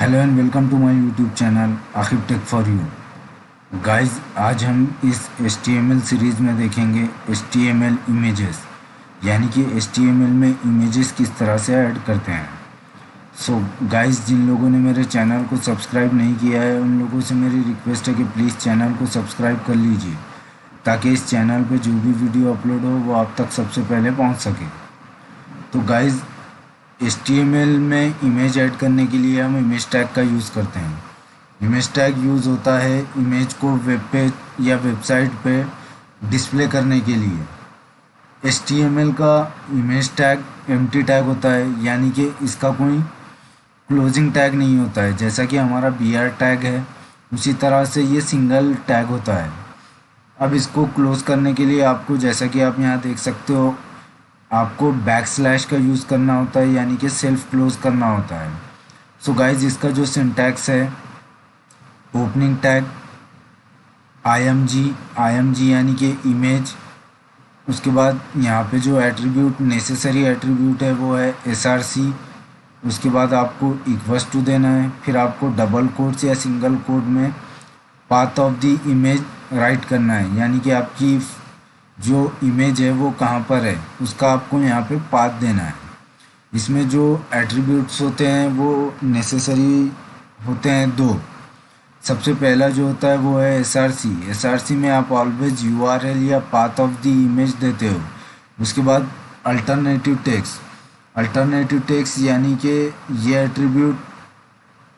Hello and welcome to my YouTube channel Aqib tech for you guys. आज हम इस HTML series में देखेंगे HTML इमेजेस, यानी कि HTML में इमेजेस किस तरह से ऐड करते हैं। सो गाइस, जिन लोगों ने मेरे चैनल को सब्सक्राइब नहीं किया है उन लोगों से मेरी रिक्वेस्ट है कि प्लीज़ चैनल को सब्सक्राइब कर लीजिए, ताकि इस चैनल पे जो भी वीडियो अपलोड हो वो आप तक सबसे पहले पहुंच सके। तो गाइस, HTML में इमेज ऐड करने के लिए हम इमेज टैग का यूज़ करते हैं। इमेज टैग यूज़ होता है इमेज को वेब पेज या वेबसाइट पे डिस्प्ले करने के लिए। HTML का इमेज टैग एम्प्टी टैग होता है, यानी कि इसका कोई क्लोजिंग टैग नहीं होता है। जैसा कि हमारा BR टैग है, उसी तरह से ये सिंगल टैग होता है। अब इसको क्लोज़ करने के लिए आपको, जैसा कि आप यहाँ देख सकते हो, आपको बैकस्लैश का यूज़ करना होता है, यानी कि सेल्फ क्लोज करना होता है। सो गाइज, इसका जो सिंटैक्स है, ओपनिंग टैग IMG यानी कि इमेज, उसके बाद यहाँ पे जो एट्रीब्यूट नेसेसरी एट्रीब्यूट है वो है SRC। उसके बाद आपको इक्वल्स टू देना है, फिर आपको डबल कोट्स या सिंगल कोट में path of the image right करना है, यानी कि आपकी जो इमेज है वो कहाँ पर है उसका आपको यहाँ पे पाथ देना है। इसमें जो एट्रीब्यूट्स होते हैं वो नेसेसरी होते हैं दो। सबसे पहला जो होता है वो है SRC में आप ऑलवेज URL या पाथ ऑफ द इमेज देते हो। उसके बाद अल्टरनेटिव टेक्स्ट यानी कि ये एट्रीब्यूट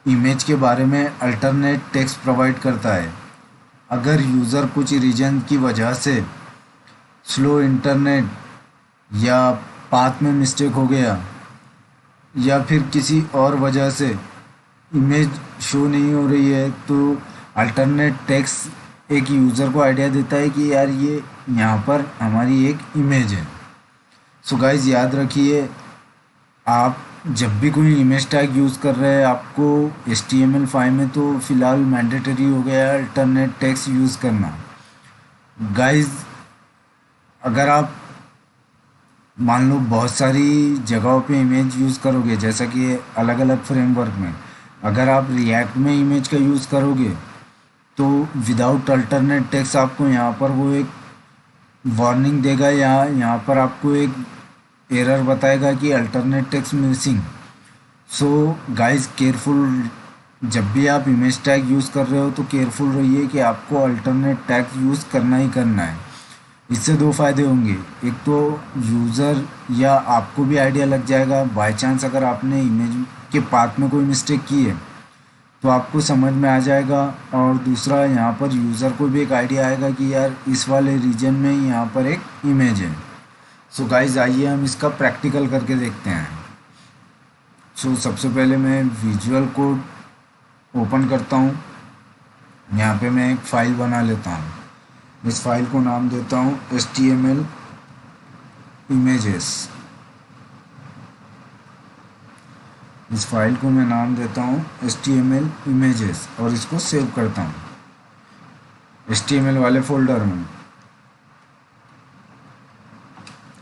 इमेज के बारे में अल्टरनेट टेक्स्ट प्रोवाइड करता है। अगर यूज़र कुछ रीजन की वजह से स्लो इंटरनेट या पाथ में मिस्टेक हो गया या फिर किसी और वजह से इमेज शो नहीं हो रही है, तो अल्टरनेट टेक्स्ट एक यूज़र को आइडिया देता है कि यार ये यहाँ पर हमारी एक इमेज है। सो गाइज, याद रखिए, आप जब भी कोई इमेज टैग यूज़ कर रहे हैं आपको HTML5 में तो फ़िलहाल मैंडेटरी हो गया है अल्टरनेट टेक्स्ट यूज़ करना। गाइज, अगर आप मान लो बहुत सारी जगहों पे इमेज यूज़ करोगे, जैसा कि अलग अलग फ्रेमवर्क में, अगर आप रिएक्ट में इमेज का यूज़ करोगे तो विदाउट अल्टरनेट टेक्स्ट आपको यहाँ पर वो एक वार्निंग देगा या यहाँ पर आपको एक एरर बताएगा कि alternate text missing. So guys, careful, जब भी आप इमेज टैग यूज़ कर रहे हो तो केयरफुल रहिए कि आपको अल्टरनेट टैग यूज़ करना ही करना है। इससे दो फ़ायदे होंगे, एक तो यूज़र या आपको भी आइडिया लग जाएगा, बाय चांस अगर आपने इमेज के पाथ में कोई मिस्टेक की है तो आपको समझ में आ जाएगा, और दूसरा यहाँ पर यूज़र को भी एक आइडिया आएगा कि यार इस वाले रीजन में यहाँ पर एक इमेज है। सो गाइज, आइए हम इसका प्रैक्टिकल करके देखते हैं। सो सबसे पहले मैं विजुअल कोड ओपन करता हूँ। यहाँ पे मैं एक फ़ाइल बना लेता हूँ। इस फाइल को नाम देता हूँ HTML इमेजेस। इस फाइल को मैं नाम देता हूँ HTML इमेजेस और इसको सेव करता हूँ HTML वाले फोल्डर में।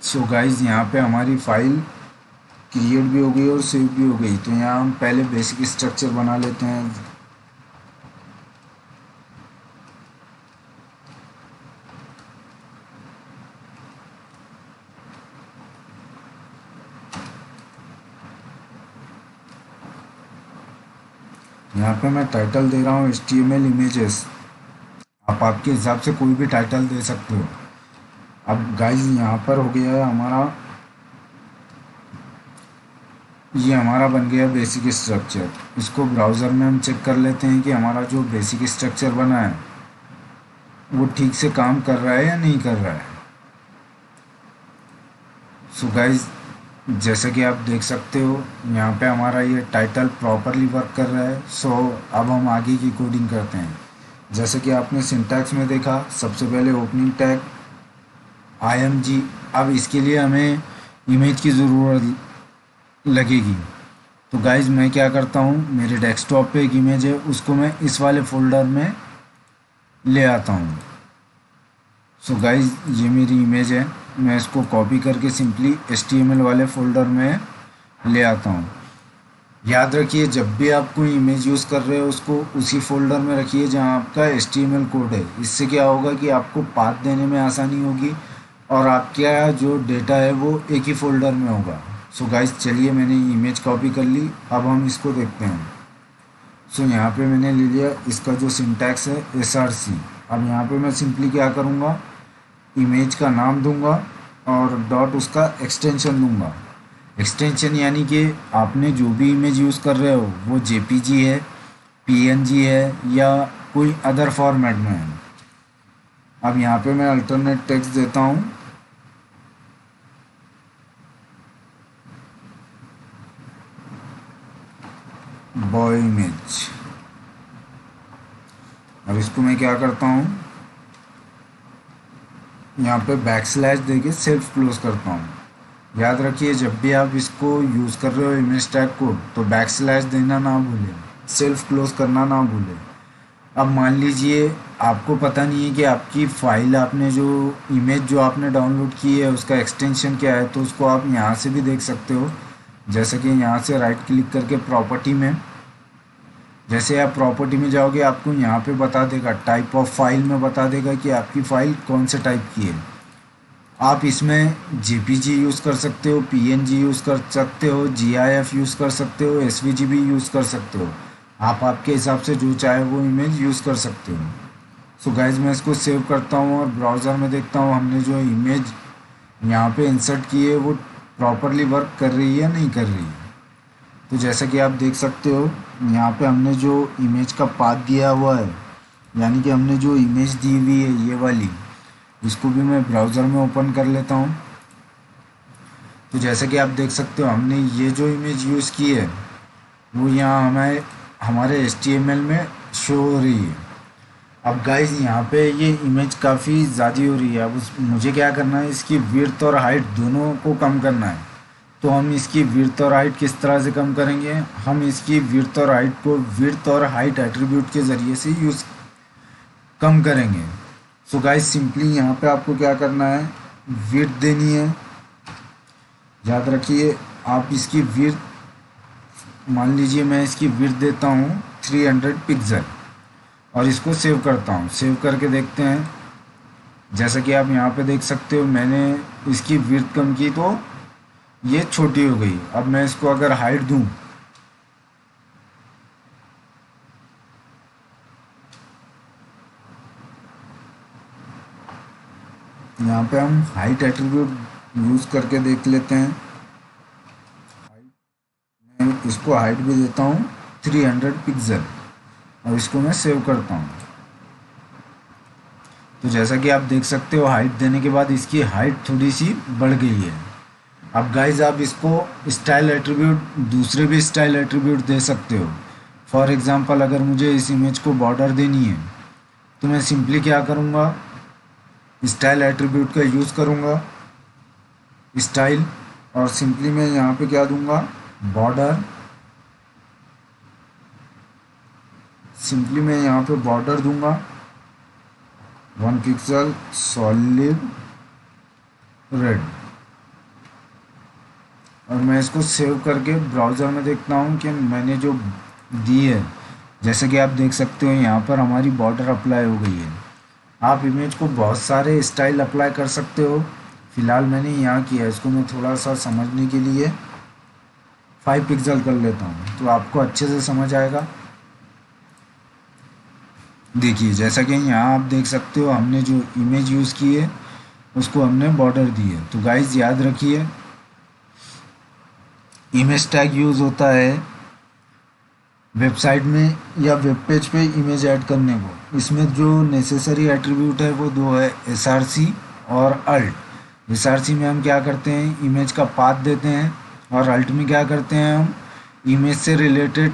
सो गाइज, यहाँ पे हमारी फाइल क्रिएट भी हो गई और सेव भी हो गई। तो यहाँ हम पहले बेसिक स्ट्रक्चर बना लेते हैं। यहाँ पे मैं टाइटल दे रहा हूँ HTML इमेजेस। आप आपके हिसाब से कोई भी टाइटल दे सकते हो। अब गाइज, यहाँ पर हो गया है हमारा, ये हमारा बन गया बेसिक स्ट्रक्चर। इसको ब्राउज़र में हम चेक कर लेते हैं कि हमारा जो बेसिक स्ट्रक्चर बना है वो ठीक से काम कर रहा है या नहीं कर रहा है। सो गाइज, जैसा कि आप देख सकते हो यहाँ पे हमारा ये टाइटल प्रॉपरली वर्क कर रहा है। सो अब हम आगे की कोडिंग करते हैं। जैसे कि आपने सिंटैक्स में देखा, सबसे पहले ओपनिंग टैग IMG। अब इसके लिए हमें इमेज की ज़रूरत लगेगी। तो गाइज, मैं क्या करता हूँ, मेरे डेस्कटॉप पे एक इमेज है, उसको मैं इस वाले फोल्डर में ले आता हूँ। सो गाइज, ये मेरी इमेज है, मैं इसको कॉपी करके सिंपली HTML वाले फोल्डर में ले आता हूँ। याद रखिए जब भी आप कोई इमेज यूज़ कर रहे हो उसको उसी फोल्डर में रखिए जहाँ आपका HTML कोड है। इससे क्या होगा कि आपको पाथ देने में आसानी होगी और आपका जो डेटा है वो एक ही फोल्डर में होगा। सो गाइस चलिए मैंने इमेज कॉपी कर ली, अब हम इसको देखते हैं। सो यहाँ पे मैंने ले लिया, इसका जो सिंटैक्स है SRC। अब यहाँ पे मैं सिंपली क्या करूँगा, इमेज का नाम दूंगा और डॉट उसका एक्सटेंशन दूंगा। एक्सटेंशन यानी कि आपने जो भी इमेज यूज़ कर रहे हो वो JPG है, PNG है या कोई अदर फॉर्मेट में है। अब यहाँ पे मैं अल्टरनेट टेक्स्ट देता हूँ, बॉय इमेज। अब इसको मैं क्या करता हूँ, यहाँ पे बैकस्लैश देके सेल्फ क्लोज करता हूँ। याद रखिए जब भी आप इसको यूज़ कर रहे हो इमेज टैग को तो बैकस्लैश देना ना भूलें, सेल्फ क्लोज करना ना भूलें। अब मान लीजिए आपको पता नहीं है कि आपकी फ़ाइल, आपने जो इमेज जो आपने डाउनलोड की है उसका एक्सटेंशन क्या है, तो उसको आप यहाँ से भी देख सकते हो। जैसे कि यहाँ से राइट क्लिक करके प्रॉपर्टी में, जैसे आप प्रॉपर्टी में जाओगे आपको यहाँ पे बता देगा, टाइप ऑफ फाइल में बता देगा कि आपकी फ़ाइल कौन से टाइप की है। आप इसमें JPG यूज़ कर सकते हो, PNG यूज़ कर सकते हो, GIF यूज़ कर सकते हो, SVG भी यूज़ कर सकते हो। आप आपके हिसाब से जो चाहे वो इमेज यूज़ कर सकते हो। सो गाइज मैं इसको सेव करता हूँ और ब्राउज़र में देखता हूँ हमने जो इमेज यहाँ पे इंसर्ट की है वो प्रॉपरली वर्क कर रही है या नहीं कर रही है। तो जैसा कि आप देख सकते हो यहाँ पे हमने जो इमेज का पाथ दिया हुआ है, यानी कि हमने जो इमेज दी हुई है ये वाली, इसको भी मैं ब्राउज़र में ओपन कर लेता हूँ। तो जैसा कि आप देख सकते हो हमने ये जो इमेज यूज़ की है वो यहाँ हमारे HTML में शो हो रही है। अब गाइज यहाँ पे ये इमेज काफ़ी ज़्यादा हो रही है। अब मुझे क्या करना है, इसकी विड्थ और हाइट दोनों को कम करना है। तो हम इसकी विड्थ और हाइट किस तरह से कम करेंगे, हम इसकी विड्थ और हाइट को विड्थ और हाइट एट्रीब्यूट के ज़रिए से यूज़ कम करेंगे। सो गाइज सिंपली यहाँ पे आपको क्या करना है, विड्थ देनी है। याद रखिए आप इसकी विड्थ, मान लीजिए मैं इसकी विड्थ देता हूँ 300 पिक्सल और इसको सेव करता हूँ। सेव करके देखते हैं, जैसा कि आप यहाँ पे देख सकते हो मैंने इसकी विड्थ कम की तो ये छोटी हो गई। अब मैं इसको अगर हाइट दूँ, यहाँ पे हम हाइट एट्रीब्यूट यूज़ करके देख लेते हैं। मैं इसको हाइट भी देता हूँ 300 पिक्सल और इसको मैं सेव करता हूँ। तो जैसा कि आप देख सकते हो हाइट देने के बाद इसकी हाइट थोड़ी सी बढ़ गई है। अब गाइज आप इसको स्टाइल एट्रीब्यूट, दूसरे भी स्टाइल एट्रीब्यूट दे सकते हो। फॉर एग्ज़ाम्पल अगर मुझे इस इमेज को बॉर्डर देनी है तो मैं सिंपली क्या करूँगा, स्टाइल एट्रीब्यूट का यूज़ करूँगा, स्टाइल, और सिंपली मैं यहाँ पे क्या दूँगा, बॉर्डर। सिंपली मैं यहाँ पे बॉर्डर दूँगा 1 पिक्सल सॉलिड रेड और मैं इसको सेव करके ब्राउज़र में देखता हूँ कि मैंने जो दी है, जैसे कि आप देख सकते हो यहाँ पर हमारी बॉर्डर अप्लाई हो गई है। आप इमेज को बहुत सारे स्टाइल अप्लाई कर सकते हो, फ़िलहाल मैंने यहाँ किया है। इसको मैं थोड़ा सा समझने के लिए 5 पिक्सल कर लेता हूँ तो आपको अच्छे से समझ आएगा। देखिए जैसा कि यहाँ आप देख सकते हो हमने जो इमेज यूज़ की है उसको हमने बॉर्डर दी है। तो गाइज याद रखिए इमेज टैग यूज़ होता है वेबसाइट में या वेब पेज पे इमेज ऐड करने को। इसमें जो नेसेसरी एट्रीब्यूट है वो दो है, SRC और अल्ट। SRC में हम क्या करते हैं, इमेज का पाथ देते हैं और अल्ट में क्या करते हैं, हम इमेज से रिलेटेड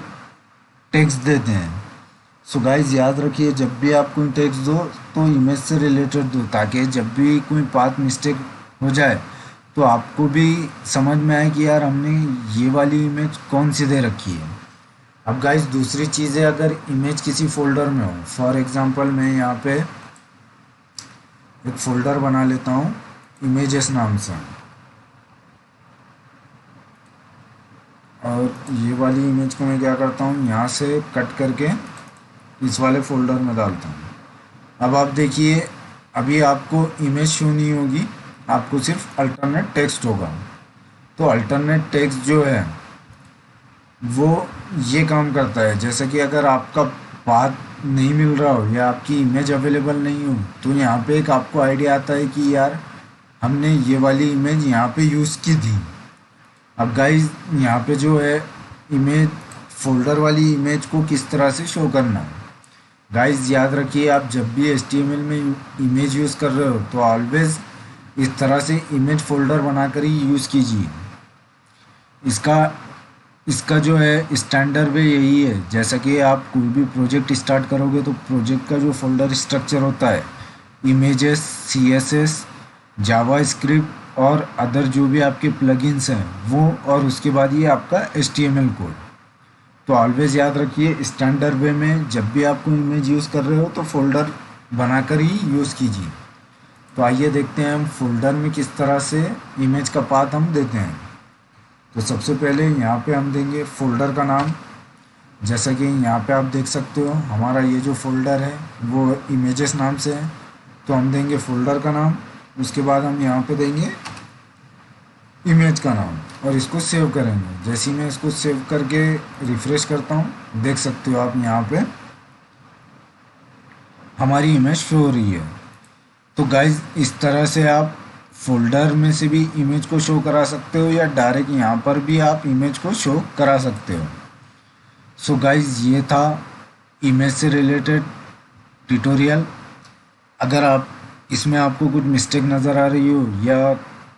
टेक्स्ट देते हैं। सो गाइज याद रखिए जब भी आप कोई टेक्स्ट दो तो इमेज से रिलेटेड दो, ताकि जब भी कोई पाथ मिस्टेक हो जाए तो आपको भी समझ में आए कि यार हमने ये वाली इमेज कौन सी दे रखी है। अब गाइज दूसरी चीज़ है, अगर इमेज किसी फोल्डर में हो, फॉर एग्ज़ाम्पल मैं यहाँ पे एक फ़ोल्डर बना लेता हूँ इमेजेस नाम से और ये वाली इमेज को मैं क्या करता हूँ, यहाँ से कट करके इस वाले फोल्डर में डालता हूँ। अब आप देखिए, अभी आपको इमेज शो नहीं होगी, आपको सिर्फ अल्टरनेट टेक्स्ट होगा। तो अल्टरनेट टेक्स्ट जो है वो ये काम करता है, जैसे कि अगर आपका पाथ नहीं मिल रहा हो या आपकी इमेज अवेलेबल नहीं हो, तो यहाँ पे एक आपको आइडिया आता है कि यार हमने ये वाली इमेज यहाँ पे यूज़ की थी। अब गाइस यहाँ पे जो है इमेज, फोल्डर वाली इमेज को किस तरह से शो करना है। गाइस याद रखिए, आप जब भी HTML में इमेज यूज़ कर रहे हो तो ऑलवेज इस तरह से इमेज फोल्डर बनाकर ही यूज़ कीजिए। इसका इसका जो है स्टैंडर्ड वे यही है। जैसा कि आप कोई भी प्रोजेक्ट स्टार्ट करोगे तो प्रोजेक्ट का जो फोल्डर स्ट्रक्चर होता है, इमेजेस, CSS, जावा स्क्रिप्ट और अदर जो भी आपके प्लगइन्स हैं वो, और उसके बाद ये आपका HTML कोड। तो ऑलवेज़ याद रखिए, स्टैंडर्ड वे में जब भी आप कोई इमेज यूज़ कर रहे हो तो फोल्डर बनाकर ही यूज़ कीजिए। तो आइए देखते हैं हम फोल्डर में किस तरह से इमेज का पाथ हम देते हैं। तो सबसे पहले यहाँ पे हम देंगे फोल्डर का नाम। जैसा कि यहाँ पे आप देख सकते हो, हमारा ये जो फोल्डर है वो इमेजेस नाम से है, तो हम देंगे फोल्डर का नाम। उसके बाद हम यहाँ पे देंगे इमेज का नाम और इसको सेव करेंगे। जैसे ही मैं इसको सेव करके रिफ्रेश करता हूँ, देख सकते हो आप यहाँ पे हमारी इमेज शो हो रही है। तो गाइज इस तरह से आप फोल्डर में से भी इमेज को शो करा सकते हो या डायरेक्ट यहाँ पर भी आप इमेज को शो करा सकते हो। सो गाइज ये था इमेज से रिलेटेड ट्यूटोरियल। अगर आप इसमें आपको कुछ मिस्टेक नज़र आ रही हो या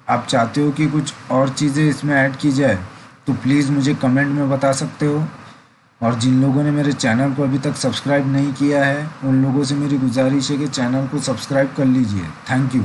आप चाहते हो कि कुछ और चीज़ें इसमें ऐड की जाए, तो प्लीज़ मुझे कमेंट में बता सकते हो। और जिन लोगों ने मेरे चैनल को अभी तक सब्सक्राइब नहीं किया है, उन लोगों से मेरी गुजारिश है कि चैनल को सब्सक्राइब कर लीजिए। Thank you.